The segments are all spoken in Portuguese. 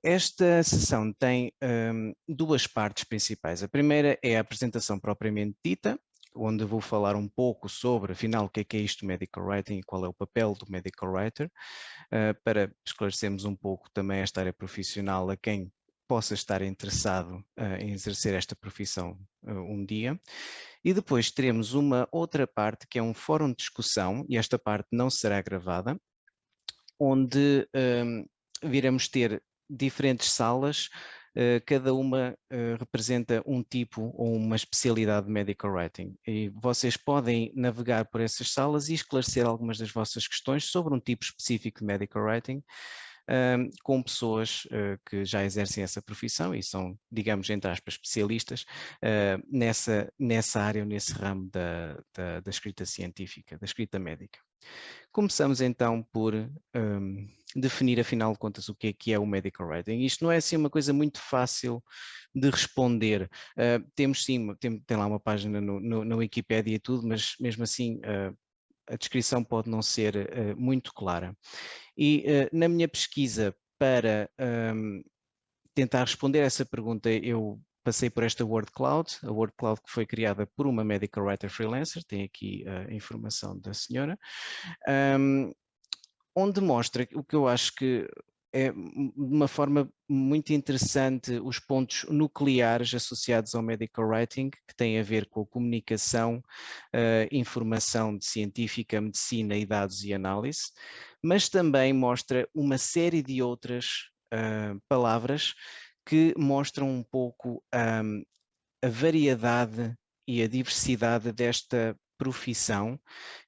Esta sessão tem duas partes principais. A primeira é a apresentação propriamente dita, onde vou falar um pouco sobre, afinal, o que é isto do Medical Writing e qual é o papel do Medical Writer, para esclarecermos um pouco também esta área profissional a quem possa estar interessado em exercer esta profissão um dia. E depois teremos uma outra parte que é um fórum de discussão, e esta parte não será gravada, onde viremos ter diferentes salas, cada uma representa um tipo ou uma especialidade de Medical Writing. E vocês podem navegar por essas salas e esclarecer algumas das vossas questões sobre um tipo específico de Medical Writing, com pessoas que já exercem essa profissão e são, digamos, entre aspas, especialistas nessa área ou nesse ramo da escrita científica, da escrita médica. Começamos então por definir, afinal de contas, o que é o Medical Writing. Isto não é assim uma coisa muito fácil de responder. Temos sim, tem lá uma página na Wikipédia e tudo, mas mesmo assim a descrição pode não ser muito clara. E na minha pesquisa para tentar responder essa pergunta, eu passei por esta Word Cloud, a Word Cloud que foi criada por uma Medical Writer Freelancer, tem aqui a informação da senhora, onde mostra o que eu acho que é de uma forma muito interessante os pontos nucleares associados ao Medical Writing, que têm a ver com a comunicação, informação científica, medicina e dados e análise, mas também mostra uma série de outras palavras que mostram um pouco a variedade e a diversidade desta profissão,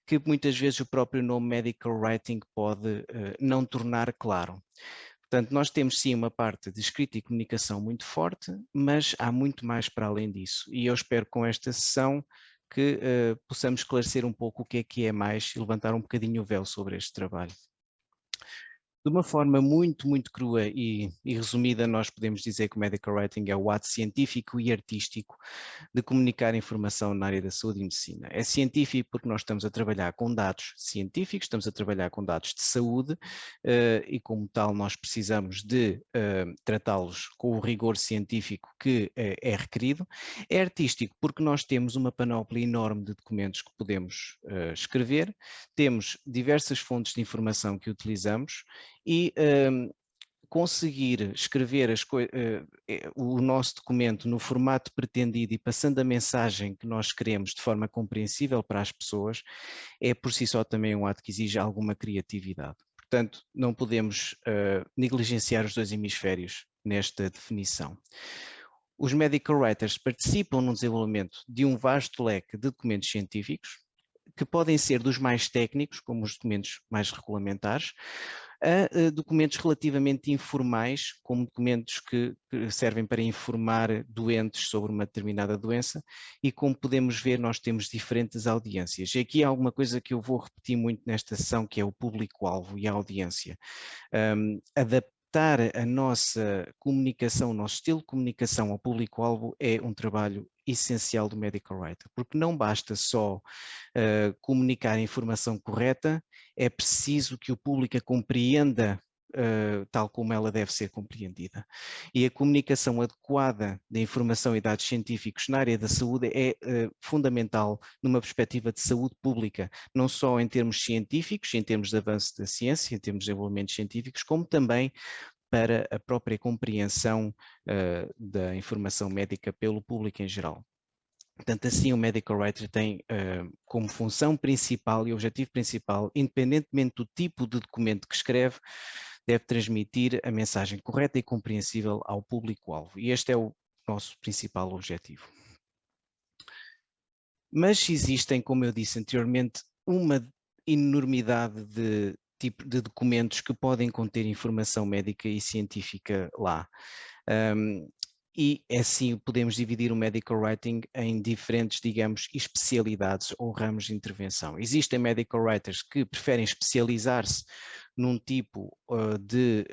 que muitas vezes o próprio nome Medical Writing pode não tornar claro. Portanto, nós temos sim uma parte de escrita e comunicação muito forte, mas há muito mais para além disso. E eu espero com esta sessão que possamos esclarecer um pouco o que é mais e levantar um bocadinho o véu sobre este trabalho. De uma forma muito, muito crua e resumida, nós podemos dizer que o Medical Writing é o ato científico e artístico de comunicar informação na área da saúde e medicina. É científico porque nós estamos a trabalhar com dados científicos, estamos a trabalhar com dados de saúde e como tal nós precisamos de tratá-los com o rigor científico que é requerido. É artístico porque nós temos uma panóplia enorme de documentos que podemos escrever, temos diversas fontes de informação que utilizamos e conseguir escrever o nosso documento no formato pretendido e passando a mensagem que nós queremos de forma compreensível para as pessoas, é por si só também um ato que exige alguma criatividade. Portanto, não podemos negligenciar os dois hemisférios nesta definição. Os medical writers participam no desenvolvimento de um vasto leque de documentos científicos, que podem ser dos mais técnicos, como os documentos mais regulamentares, a documentos relativamente informais, como documentos que servem para informar doentes sobre uma determinada doença, e como podemos ver, nós temos diferentes audiências. E aqui há alguma coisa que eu vou repetir muito nesta sessão, que é o público-alvo e a audiência. Adaptar a nossa comunicação, o nosso estilo de comunicação ao público-alvo é um trabalho essencial do Medical Writer, porque não basta só comunicar a informação correta, é preciso que o público a compreenda tal como ela deve ser compreendida. E a comunicação adequada da informação e dados científicos na área da saúde é fundamental numa perspectiva de saúde pública, não só em termos científicos, em termos de avanço da ciência, em termos de desenvolvimentos científicos, como também para a própria compreensão da informação médica pelo público em geral. Portanto, assim o Medical Writer tem como função principal e objetivo principal, independentemente do tipo de documento que escreve, deve transmitir a mensagem correta e compreensível ao público-alvo. E este é o nosso principal objetivo. Mas existem, como eu disse anteriormente, uma enormidade de documentos que podem conter informação médica e científica lá. E assim podemos dividir o Medical Writing em diferentes, digamos, especialidades ou ramos de intervenção. Existem Medical Writers que preferem especializar-se num tipo de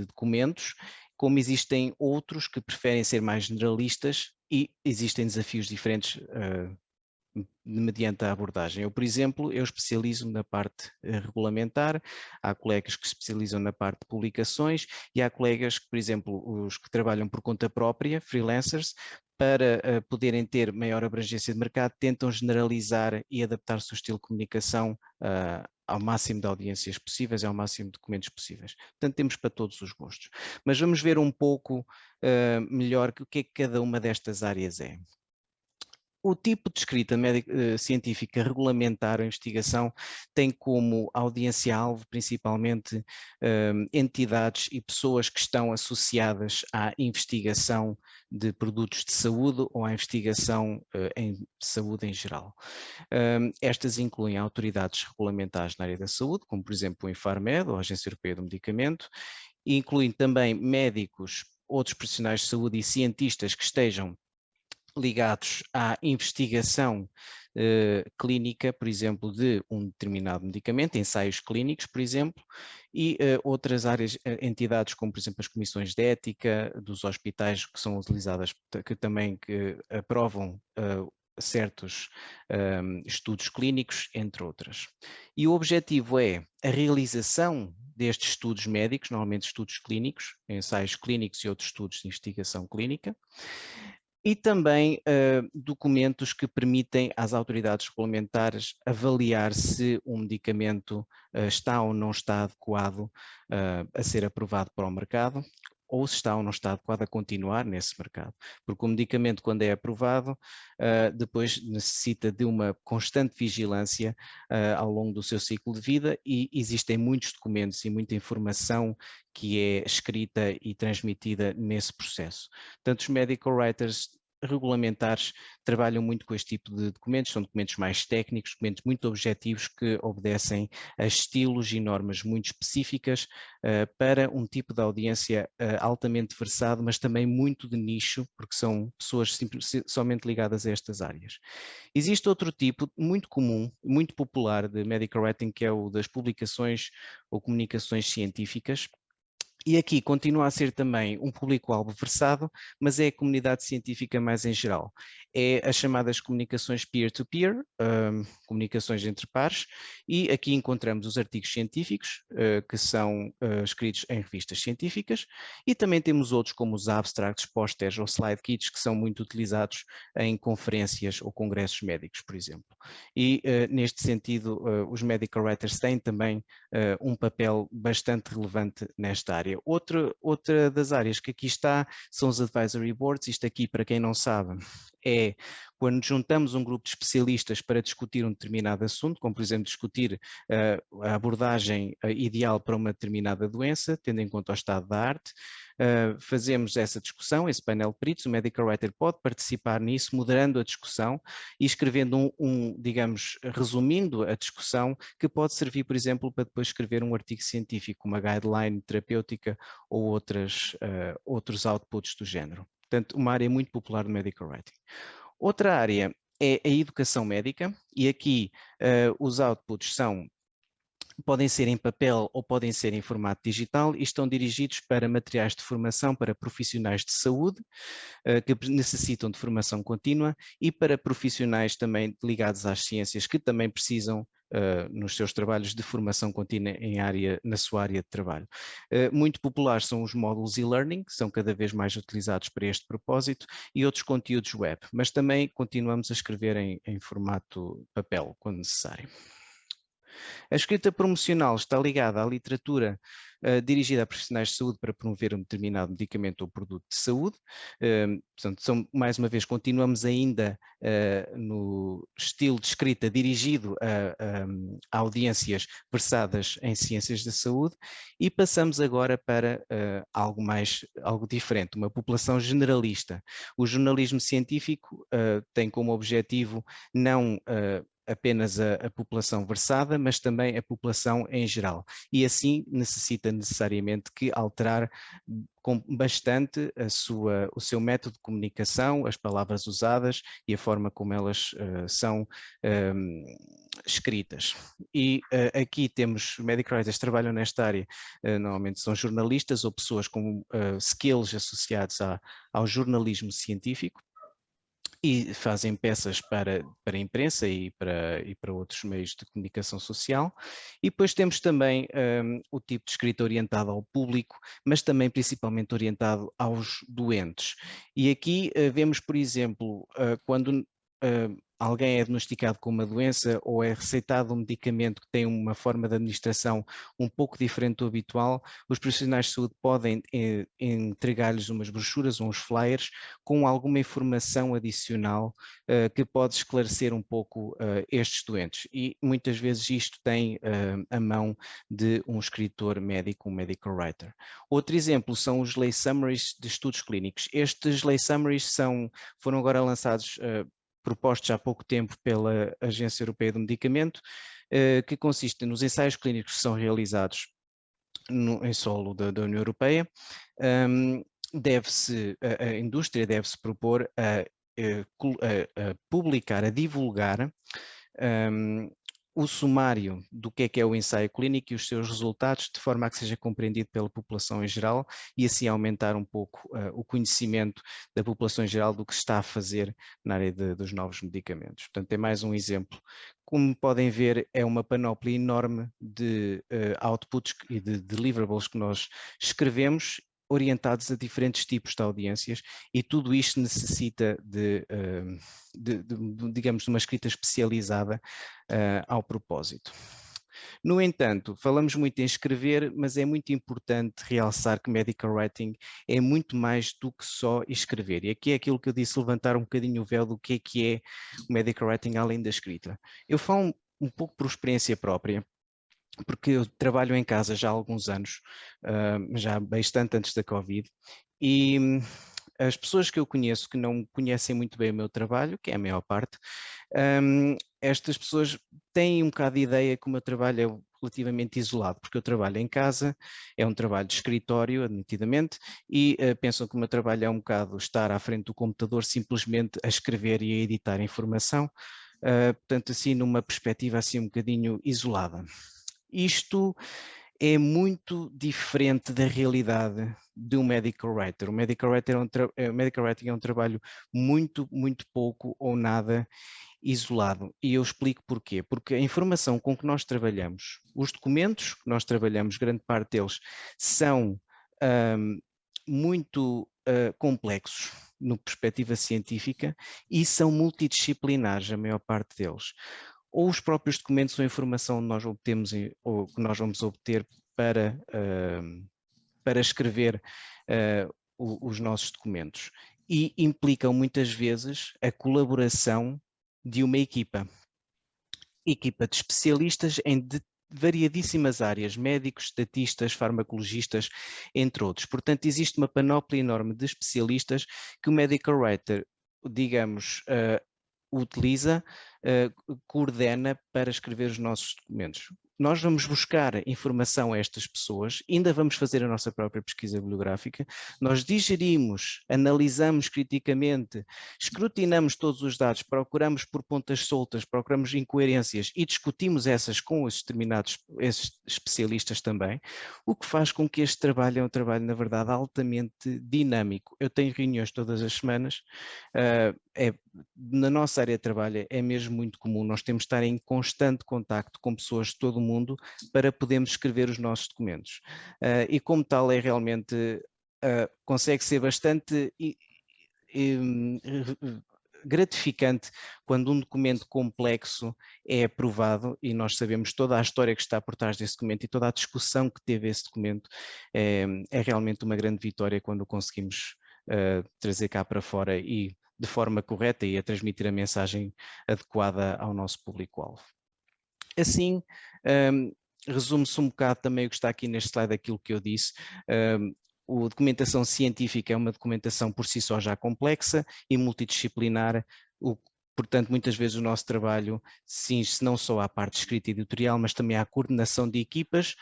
documentos, como existem outros que preferem ser mais generalistas e existem desafios diferentes mediante a abordagem. Eu, por exemplo, eu especializo-me na parte regulamentar, há colegas que se especializam na parte de publicações e há colegas que, por exemplo, os que trabalham por conta própria, freelancers, para poderem ter maior abrangência de mercado, tentam generalizar e adaptar o seu estilo de comunicação ao máximo de audiências possíveis, ao máximo de documentos possíveis. Portanto, temos para todos os gostos. Mas vamos ver um pouco melhor o que é que cada uma destas áreas é. O tipo de escrita científica regulamentar a investigação tem como audiência-alvo principalmente entidades e pessoas que estão associadas à investigação de produtos de saúde ou à investigação em saúde em geral. Estas incluem autoridades regulamentares na área da saúde, como por exemplo o Infarmed, ou a Agência Europeia do Medicamento, e incluem também médicos, outros profissionais de saúde e cientistas que estejam ligados à investigação clínica, por exemplo, de um determinado medicamento, ensaios clínicos, por exemplo, e outras áreas, entidades como, por exemplo, as comissões de ética dos hospitais que são utilizadas, que também aprovam certos estudos clínicos, entre outras. E o objetivo é a realização destes estudos médicos, normalmente estudos clínicos, ensaios clínicos e outros estudos de investigação clínica, e também documentos que permitem às autoridades regulamentares avaliar se um medicamento está ou não está adequado a ser aprovado para o mercado, ou se está ou não está adequado a continuar nesse mercado. Porque o medicamento, quando é aprovado, depois necessita de uma constante vigilância ao longo do seu ciclo de vida e existem muitos documentos e muita informação que é escrita e transmitida nesse processo. Tanto os medical writers regulamentares trabalham muito com este tipo de documentos, são documentos mais técnicos, documentos muito objetivos que obedecem a estilos e normas muito específicas para um tipo de audiência altamente versado, mas também muito de nicho, porque são pessoas somente ligadas a estas áreas. Existe outro tipo muito comum, muito popular de medical writing, que é o das publicações ou comunicações científicas. E aqui continua a ser também um público-alvo versado, mas é a comunidade científica mais em geral. É as chamadas comunicações peer-to-peer, comunicações entre pares, e aqui encontramos os artigos científicos, que são escritos em revistas científicas, e também temos outros como os abstracts, pósteres ou slide kits, que são muito utilizados em conferências ou congressos médicos, por exemplo. E neste sentido, os medical writers têm também um papel bastante relevante nesta área. Outra das áreas que aqui está são os advisory boards. Isto aqui, para quem não sabe, é quando juntamos um grupo de especialistas para discutir um determinado assunto, como por exemplo discutir a abordagem ideal para uma determinada doença, tendo em conta o estado da arte, fazemos essa discussão, esse painel de peritos, o medical writer pode participar nisso, moderando a discussão e escrevendo digamos, resumindo a discussão, que pode servir, por exemplo, para depois escrever um artigo científico, uma guideline terapêutica ou outros outputs do género. Portanto, uma área muito popular do medical writing. Outra área é a educação médica, e aqui os outputs podem ser em papel ou podem ser em formato digital e estão dirigidos para materiais de formação para profissionais de saúde que necessitam de formação contínua e para profissionais também ligados às ciências que também precisam nos seus trabalhos de formação contínua na sua área de trabalho. Muito populares são os módulos e-learning, que são cada vez mais utilizados para este propósito, e outros conteúdos web, mas também continuamos a escrever em formato papel, quando necessário. A escrita promocional está ligada à literatura dirigida a profissionais de saúde para promover um determinado medicamento ou produto de saúde. Portanto, mais uma vez, continuamos ainda no estilo de escrita dirigido a audiências versadas em ciências da saúde e passamos agora para algo diferente, uma população generalista. O jornalismo científico tem como objetivo não apenas a população versada, mas também a população em geral. E assim necessita necessariamente que alterar bastante o seu método de comunicação, as palavras usadas e a forma como elas são escritas. E aqui temos medical writers que trabalham nesta área, normalmente são jornalistas ou pessoas com skills associados ao jornalismo científico. e fazem peças para a imprensa e para outros meios de comunicação social. E depois temos também o tipo de escrita orientado ao público, mas também principalmente orientado aos doentes. E aqui vemos, por exemplo, quando alguém é diagnosticado com uma doença ou é receitado um medicamento que tem uma forma de administração um pouco diferente do habitual, os profissionais de saúde podem entregar-lhes umas brochuras ou uns flyers com alguma informação adicional que pode esclarecer um pouco estes doentes. E muitas vezes isto tem a mão de um escritor médico, um medical writer. Outro exemplo são os lay summaries de estudos clínicos. Estes lay summaries foram agora lançados propostos há pouco tempo pela Agência Europeia do Medicamento, que consistem nos ensaios clínicos que são realizados em solo da União Europeia. A indústria deve-se propor a publicar, a divulgar o sumário do que é o ensaio clínico e os seus resultados, de forma a que seja compreendido pela população em geral e assim aumentar um pouco o conhecimento da população em geral do que se está a fazer na área dos novos medicamentos. Portanto, é mais um exemplo. Como podem ver, é uma panóplia enorme de outputs e de deliverables que nós escrevemos, orientados a diferentes tipos de audiências, e tudo isto necessita digamos, de uma escrita especializada ao propósito. No entanto, falamos muito em escrever, mas é muito importante realçar que medical writing é muito mais do que só escrever. E aqui é aquilo que eu disse, levantar um bocadinho o véu do que é o medical writing além da escrita. Eu falo um pouco por experiência própria, porque eu trabalho em casa já há alguns anos, já bastante antes da Covid, e as pessoas que eu conheço que não conhecem muito bem o meu trabalho, que é a maior parte, estas pessoas têm um bocado de ideia que o meu trabalho é relativamente isolado, porque eu trabalho em casa, é um trabalho de escritório, admitidamente, e pensam que o meu trabalho é um bocado estar à frente do computador simplesmente a escrever e a editar informação, portanto assim numa perspectiva assim um bocadinho isolada. Isto é muito diferente da realidade de um medical writer. O medical writing é um trabalho muito, muito pouco ou nada isolado. E eu explico porquê. Porque a informação com que nós trabalhamos, os documentos que nós trabalhamos, grande parte deles, são muito complexos no perspectiva científica e são multidisciplinares, a maior parte deles. Ou os próprios documentos ou informação que nós obtemos ou que nós vamos obter para escrever os nossos documentos. E implicam muitas vezes a colaboração de uma equipa de especialistas em variadíssimas áreas, médicos, estatistas, farmacologistas, entre outros. Portanto, existe uma panóplia enorme de especialistas que o medical writer, digamos, utiliza, coordena para escrever os nossos documentos. Nós vamos buscar informação a estas pessoas, ainda vamos fazer a nossa própria pesquisa bibliográfica, nós digerimos, analisamos criticamente, escrutinamos todos os dados, procuramos por pontas soltas, procuramos incoerências e discutimos essas com esses especialistas também, o que faz com que este trabalho é um trabalho, na verdade, altamente dinâmico. Eu tenho reuniões todas as semanas, na nossa área de trabalho é mesmo muito comum, nós temos de estar em constante contacto com pessoas de todo o mundo para podermos escrever os nossos documentos. E como tal é realmente, consegue ser bastante gratificante quando um documento complexo é aprovado e nós sabemos toda a história que está por trás desse documento e toda a discussão que teve esse documento. É realmente uma grande vitória quando o conseguimos trazer cá para fora e de forma correta e a transmitir a mensagem adequada ao nosso público-alvo. Assim, resume-se um bocado também o que está aqui neste slide, aquilo que eu disse. A documentação científica é uma documentação por si só já complexa e multidisciplinar, portanto, muitas vezes o nosso trabalho cinge-se não só à parte escrita e editorial, mas também à coordenação de equipas.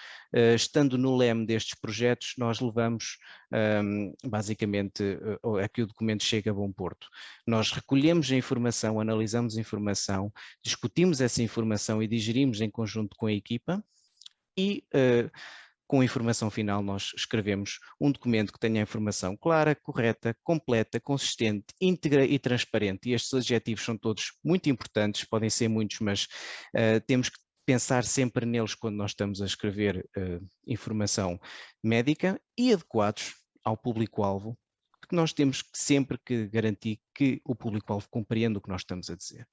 Estando no leme destes projetos, nós levamos basicamente a que o documento chegue a bom porto. Nós recolhemos a informação, analisamos a informação, discutimos essa informação e digerimos em conjunto com a equipa e com a informação final nós escrevemos um documento que tenha a informação clara, correta, completa, consistente, íntegra e transparente. E estes adjetivos são todos muito importantes, podem ser muitos, mas temos que pensar sempre neles quando nós estamos a escrever informação médica, e adequados ao público-alvo, porque nós temos sempre que garantir que o público-alvo compreenda o que nós estamos a dizer.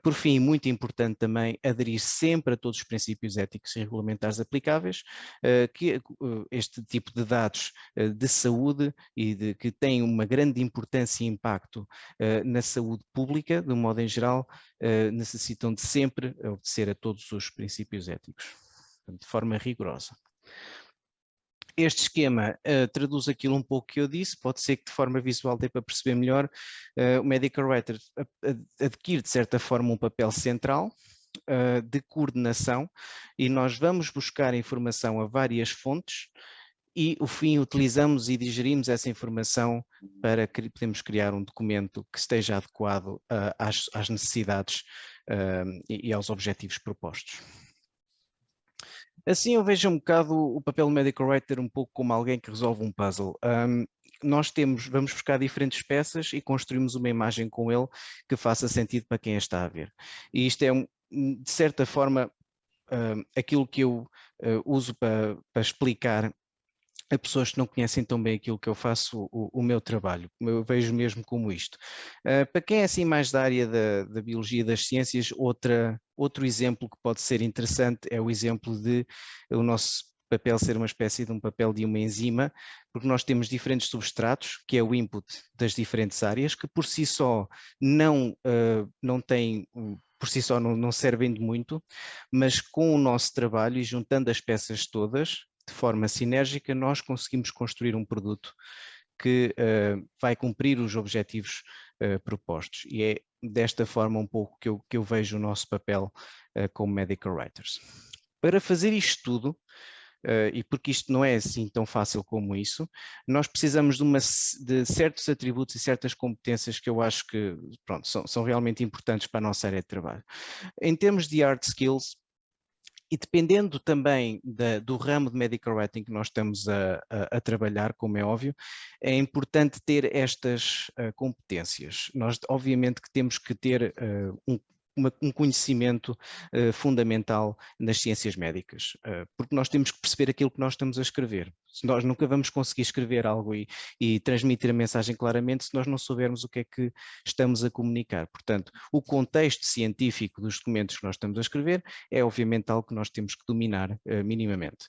Por fim, muito importante também, aderir sempre a todos os princípios éticos e regulamentares aplicáveis, que este tipo de dados de saúde e que têm uma grande importância e impacto na saúde pública, de um modo em geral, necessitam de sempre obedecer a todos os princípios éticos, de forma rigorosa. Este esquema traduz aquilo um pouco que eu disse, pode ser que de forma visual dê para perceber melhor. O Medical Writer adquire de certa forma um papel central de coordenação, e nós vamos buscar informação a várias fontes e, ao fim, utilizamos e digerimos essa informação para podermos criar um documento que esteja adequado às necessidades e aos objetivos propostos. Assim eu vejo um bocado o papel do Medical Writer um pouco como alguém que resolve um puzzle. Nós vamos buscar diferentes peças e construímos uma imagem com ele que faça sentido para quem a está a ver. E isto é, de certa forma, aquilo que eu uso para explicar a pessoas que não conhecem tão bem aquilo que eu faço, o meu trabalho. Eu vejo mesmo como isto. Para quem é assim mais da área da biologia e das ciências, outro exemplo que pode ser interessante é o exemplo de o nosso papel ser uma espécie de um papel de uma enzima, porque nós temos diferentes substratos, que é o input das diferentes áreas, que por si só não têm... por si só não servem de muito, mas com o nosso trabalho e juntando as peças todas, de forma sinérgica, nós conseguimos construir um produto que vai cumprir os objetivos propostos. E é desta forma um pouco que eu vejo o nosso papel como Medical Writers. Para fazer isto tudo, e porque isto não é assim tão fácil como isso, nós precisamos de certos atributos e certas competências que eu acho que pronto, são realmente importantes para a nossa área de trabalho. Em termos de hard skills, e dependendo também do ramo de Medical Writing que nós estamos a trabalhar, como é óbvio, é importante ter estas competências. Nós, obviamente, que temos que ter um conhecimento fundamental nas ciências médicas, porque nós temos que perceber aquilo que nós estamos a escrever. Nós nunca vamos conseguir escrever algo e transmitir a mensagem claramente se nós não soubermos o que é que estamos a comunicar. Portanto, o contexto científico dos documentos que nós estamos a escrever é obviamente algo que nós temos que dominar minimamente.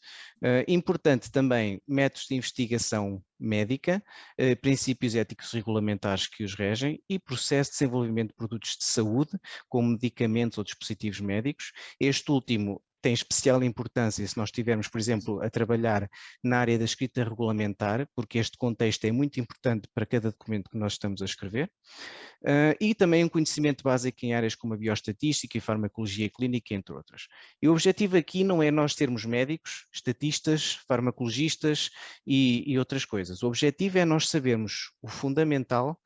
Importante também, métodos de investigação médica, princípios éticos regulamentares que os regem e processo de desenvolvimento de produtos de saúde, como medicamentos ou dispositivos médicos. Este último tem especial importância se nós estivermos, por exemplo, a trabalhar na área da escrita regulamentar, porque este contexto é muito importante para cada documento que nós estamos a escrever. E também um conhecimento básico em áreas como a bioestatística e farmacologia clínica, entre outras. E o objetivo aqui não é nós sermos médicos, estatistas, farmacologistas e outras coisas. O objetivo é nós sabermos o fundamental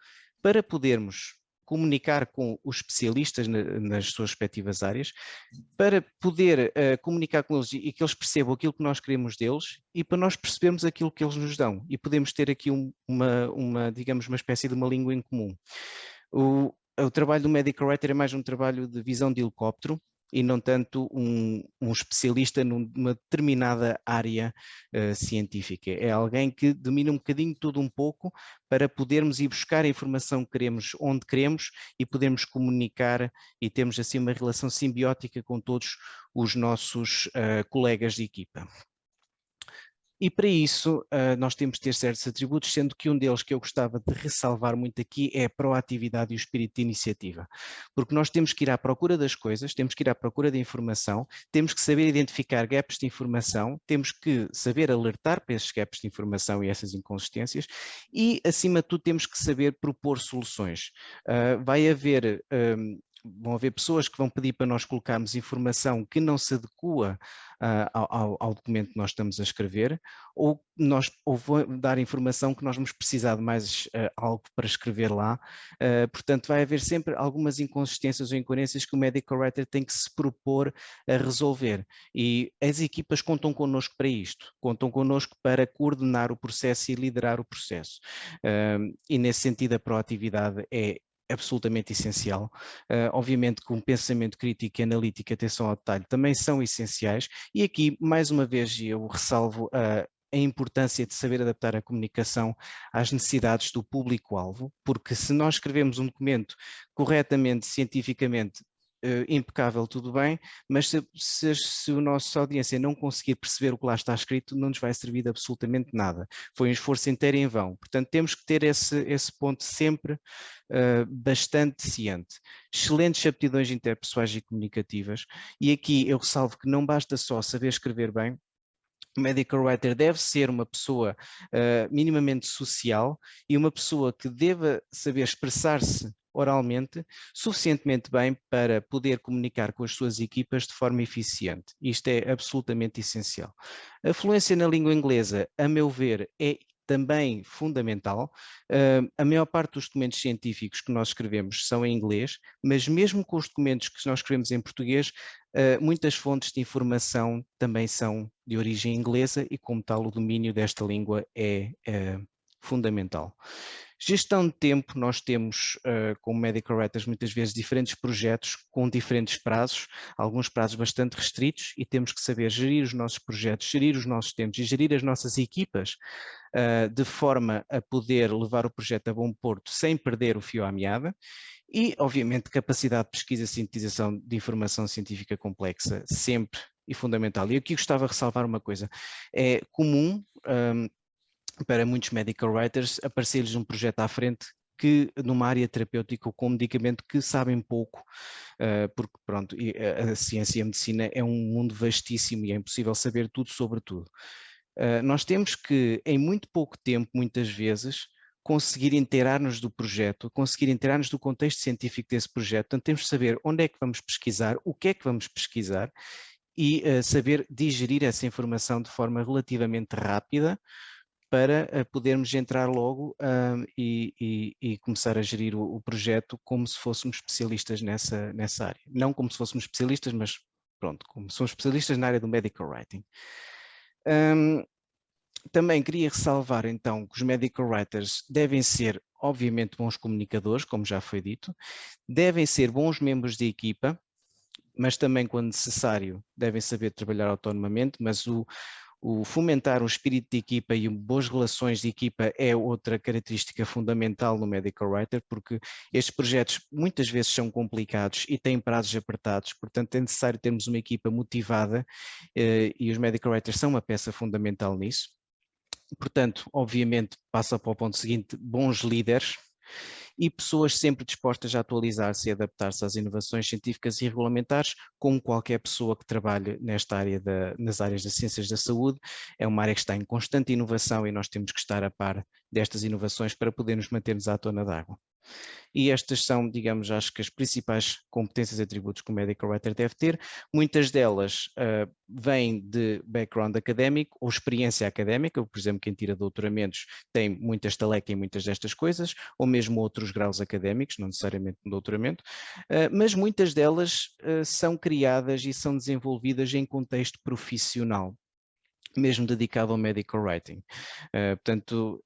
para podermos comunicar com os especialistas nas suas respectivas áreas, para poder comunicar com eles e que eles percebam aquilo que nós queremos deles e para nós percebermos aquilo que eles nos dão e podemos ter aqui digamos, uma espécie de uma língua em comum. O trabalho do Medical Writer é mais um trabalho de visão de helicóptero e não tanto um especialista numa determinada área científica. É alguém que domina um bocadinho tudo um pouco para podermos ir buscar a informação que queremos onde queremos e podermos comunicar e termos assim uma relação simbiótica com todos os nossos colegas de equipa. E para isso nós temos de ter certos atributos, sendo que um deles que eu gostava de ressalvar muito aqui é a proatividade e o espírito de iniciativa. Porque nós temos que ir à procura das coisas, temos que ir à procura de informação, temos que saber identificar gaps de informação, temos que saber alertar para esses gaps de informação e essas inconsistências e, acima de tudo, temos que saber propor soluções. Vai haver vão haver pessoas que vão pedir para nós colocarmos informação que não se adequa ao documento que nós estamos a escrever, ou vão dar informação que nós vamos precisar de mais algo para escrever lá. Portanto, vai haver sempre algumas inconsistências ou incoerências que o Medical Writer tem que se propor a resolver. E as equipas contam connosco para isto, contam connosco para coordenar o processo e liderar o processo. E nesse sentido a proatividade é absolutamente essencial. Obviamente que um pensamento crítico e analítico e atenção ao detalhe também são essenciais, e aqui mais uma vez eu ressalvo a importância de saber adaptar a comunicação às necessidades do público-alvo, porque se nós escrevemos um documento corretamente, cientificamente, impecável, tudo bem, mas se a nossa audiência não conseguir perceber o que lá está escrito, não nos vai servir de absolutamente nada. Foi um esforço inteiro em vão. Portanto, temos que ter esse ponto sempre bastante ciente. Excelentes aptidões interpessoais e comunicativas, e aqui eu ressalvo que não basta só saber escrever bem. O Medical Writer deve ser uma pessoa minimamente social e uma pessoa que deva saber expressar-se oralmente suficientemente bem para poder comunicar com as suas equipas de forma eficiente. Isto é absolutamente essencial. A fluência na língua inglesa, a meu ver, é também fundamental. A maior parte dos documentos científicos que nós escrevemos são em inglês, mas mesmo com os documentos que nós escrevemos em português, muitas fontes de informação também são de origem inglesa e, como tal, o domínio desta língua é fundamental. Gestão de tempo, nós temos, como Medical Writers, muitas vezes diferentes projetos com diferentes prazos, alguns prazos bastante restritos, e temos que saber gerir os nossos projetos, gerir os nossos tempos e gerir as nossas equipas de forma a poder levar o projeto a bom porto sem perder o fio à meada. E, obviamente, capacidade de pesquisa e sintetização de informação científica complexa, sempre e fundamental. E aqui gostava de ressalvar uma coisa. É comum para muitos medical writers aparecer-lhes um projeto à frente que numa área terapêutica ou com um medicamento que sabem pouco, porque pronto, a ciência e a medicina é um mundo vastíssimo e é impossível saber tudo sobre tudo. Nós temos que, em muito pouco tempo, muitas vezes, conseguir inteirar-nos do projeto, conseguir inteirar-nos do contexto científico desse projeto. Portanto, temos de saber onde é que vamos pesquisar, o que é que vamos pesquisar e saber digerir essa informação de forma relativamente rápida para podermos entrar logo e começar a gerir o projeto como se fôssemos especialistas nessa área. Não como se fôssemos especialistas, mas pronto, como somos especialistas na área do medical writing. Também queria ressalvar então que os medical writers devem ser, obviamente, bons comunicadores, como já foi dito, devem ser bons membros de equipa, mas também, quando necessário, devem saber trabalhar autonomamente, mas o fomentar um espírito de equipa e boas relações de equipa é outra característica fundamental no Medical Writer, porque estes projetos muitas vezes são complicados e têm prazos apertados, portanto é necessário termos uma equipa motivada e os Medical Writers são uma peça fundamental nisso. Portanto, obviamente, passa para o ponto seguinte, bons líderes e pessoas sempre dispostas a atualizar-se e adaptar-se às inovações científicas e regulamentares, como qualquer pessoa que trabalhe nesta área nas áreas das ciências da saúde. É uma área que está em constante inovação e nós temos que estar a par destas inovações para podermos manter-nos à tona d'água. E estas são, digamos, acho que as principais competências e atributos que o Medical Writer deve ter. Muitas delas vêm de background académico ou experiência académica, por exemplo, quem tira doutoramentos tem muita estaleca em muitas destas coisas, ou mesmo outros graus académicos, não necessariamente um doutoramento, mas muitas delas são criadas e são desenvolvidas em contexto profissional, mesmo dedicado ao medical writing. Portanto,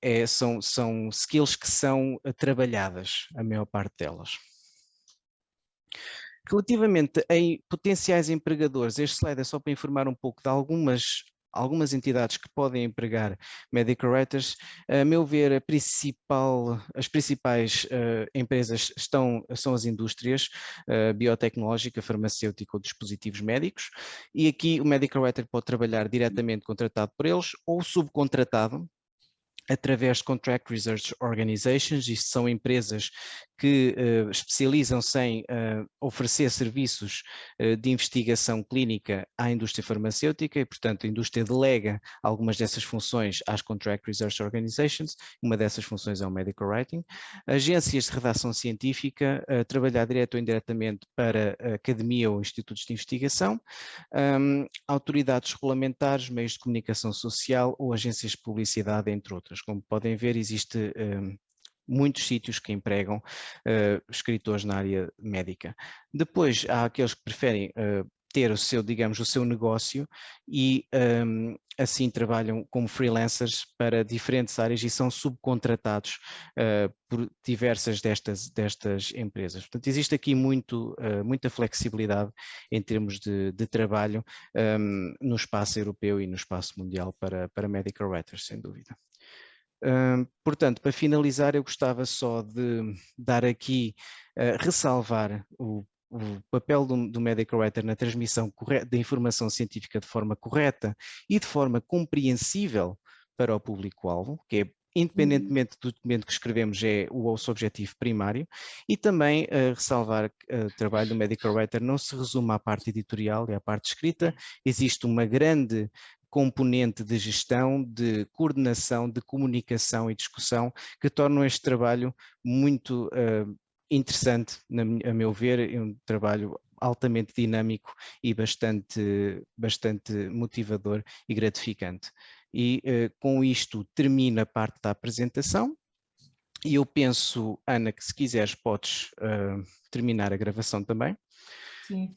são skills que são trabalhadas, a maior parte delas. Relativamente a potenciais empregadores, este slide é só para informar um pouco de algumas entidades que podem empregar medical writers. A meu ver, as principais empresas são as indústrias biotecnológica, farmacêutica ou dispositivos médicos, e aqui o medical writer pode trabalhar diretamente contratado por eles ou subcontratado através de Contract Research Organizations. Isto são empresas que especializam-se em oferecer serviços de investigação clínica à indústria farmacêutica e, portanto, a indústria delega algumas dessas funções às Contract Research Organizations. Uma dessas funções é o Medical Writing. Agências de redação científica, trabalhar direto ou indiretamente para a academia ou institutos de investigação, autoridades regulamentares, meios de comunicação social ou agências de publicidade, entre outras. Como podem ver, existe muitos sítios que empregam escritores na área médica. Depois há aqueles que preferem ter o seu, digamos, o seu negócio e assim trabalham como freelancers para diferentes áreas e são subcontratados por diversas destas empresas. Portanto, existe aqui muita flexibilidade em termos de trabalho no espaço europeu e no espaço mundial para medical writers, sem dúvida. Portanto, para finalizar, eu gostava só de dar aqui, ressalvar o papel do medical writer na transmissão da informação científica de forma correta e de forma compreensível para o público-alvo, que é, independentemente do documento que escrevemos, é o nosso objetivo primário, e também ressalvar que o trabalho do medical writer não se resume à parte editorial e à parte escrita. Existe uma grande componente de gestão, de coordenação, de comunicação e discussão que tornam este trabalho muito interessante, a meu ver. É um trabalho altamente dinâmico e bastante motivador e gratificante. E com isto termina a parte da apresentação e eu penso, Ana, que se quiseres podes terminar a gravação também. Sim.